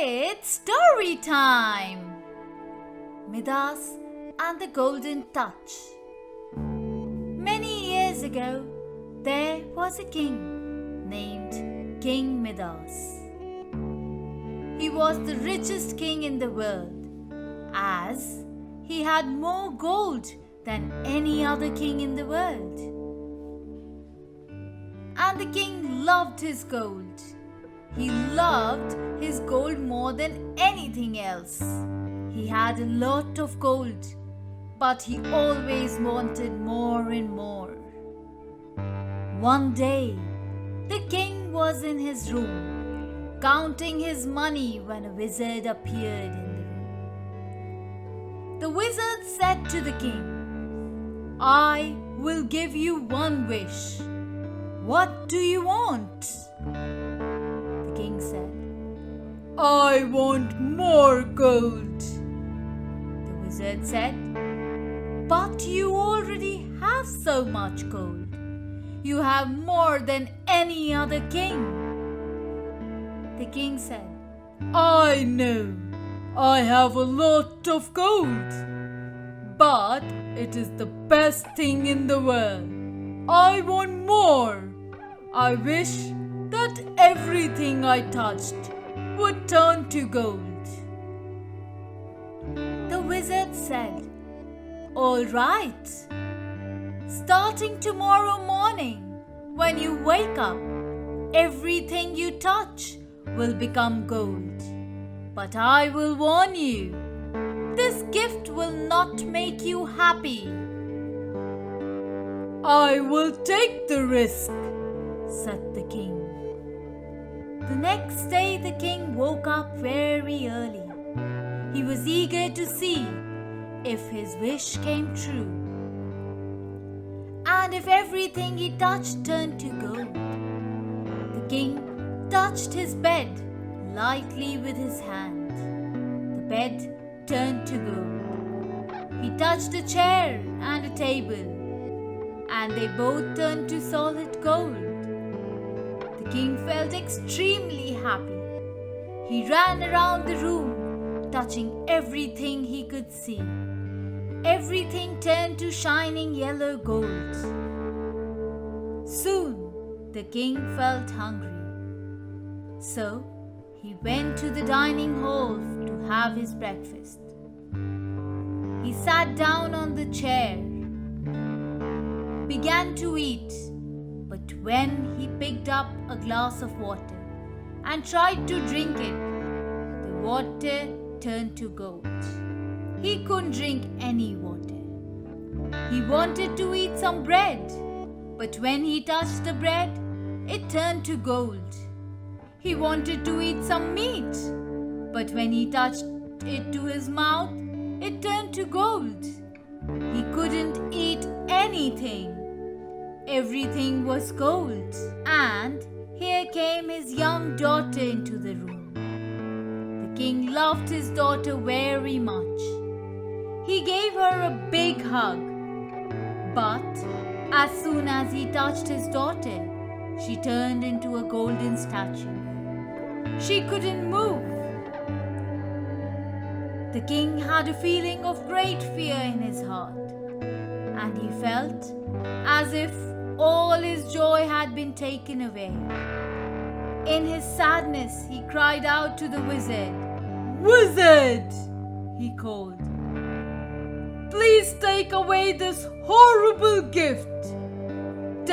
It's story time! Midas and the Golden Touch. Many years ago, there was a king named King Midas. He was the richest king in the world, as he had more gold than any other king in the world. And the king loved his gold. He loved his gold more than anything else. He had a lot of gold, but he always wanted more and more. One day, the king was in his room, counting his money when a wizard appeared in the room. The wizard said to the king, "I will give you one wish. What do you want?" The king said, "I want more gold." The wizard said, "But you already have so much gold. You have more than any other king." The king said, "I know I have a lot of gold, but it is the best thing in the world. I want more. I wish that everything I touched would turn to gold." The wizard said, "All right. Starting tomorrow morning, when you wake up, everything you touch will become gold. But I will warn you, this gift will not make you happy." "I will take the risk," said the king. The next day the king woke up very early. He was eager to see if his wish came true, and if everything he touched turned to gold. The king touched his bed lightly with his hand. The bed turned to gold. He touched a chair and a table, and they both turned to solid gold. The king felt extremely happy. He ran around the room, touching everything he could see. Everything turned to shining yellow gold. Soon, the king felt hungry. So, he went to the dining hall to have his breakfast. He sat down on the chair, began to eat, but when he picked up a glass of water and tried to drink it, the water turned to gold. He couldn't drink any water. He wanted to eat some bread, but when he touched the bread, it turned to gold. He wanted to eat some meat, but when he touched it to his mouth, it turned to gold. He couldn't eat anything. Everything was gold. And here came his young daughter into the room. The king loved his daughter very much. He gave her a big hug. But as soon as he touched his daughter, she turned into a golden statue. She couldn't move. The king had a feeling of great fear in his heart, and he felt as if all his joy had been taken away. In his sadness, he cried out to the wizard. "Wizard!" he called. "Please take away this horrible gift.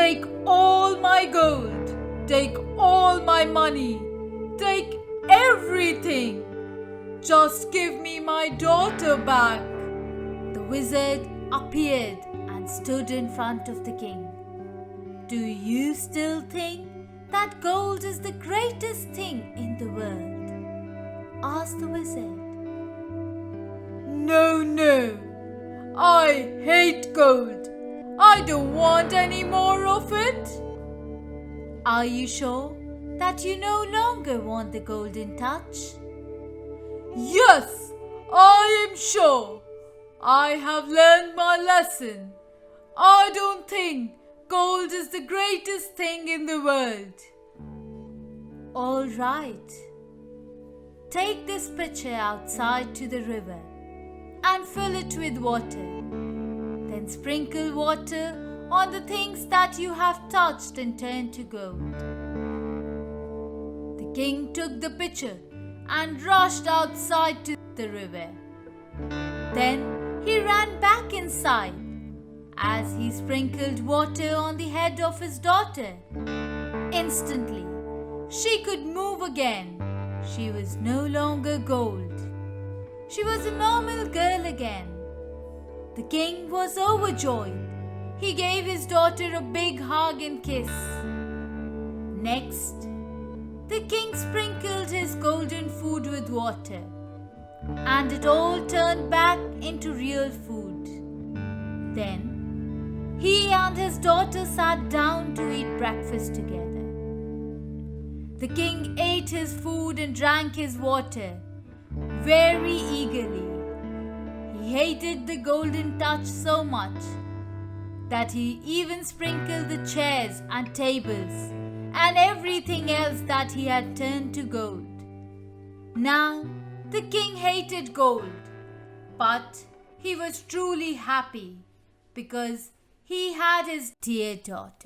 Take all my gold. Take all my money. Take everything. Just give me my daughter back." The wizard appeared and stood in front of the king. "Do you still think that gold is the greatest thing in the world?" asked the wizard. "No, no. I hate gold. I don't want any more of it." "Are you sure that you no longer want the golden touch?" "Yes, I am sure. I have learned my lesson. I don't think gold is the greatest thing in the world." "All right. take this pitcher outside to the river and fill it with water. Then sprinkle water on the things that you have touched and turn to gold." The king took the pitcher and rushed outside to the river. Then he ran back inside as he sprinkled water on the head of his daughter. Instantly, she could move again. She was no longer gold. She was a normal girl again. The king was overjoyed. He gave his daughter a big hug and kiss. Next, the king sprinkled his golden food with water, and it all turned back into real food. Then, he and his daughter sat down to eat breakfast together. The king ate his food and drank his water very eagerly. He hated the golden touch so much that he even sprinkled the chairs and tables and everything else that he had turned to gold. Now, the king hated gold, but he was truly happy because he had his dear daughter.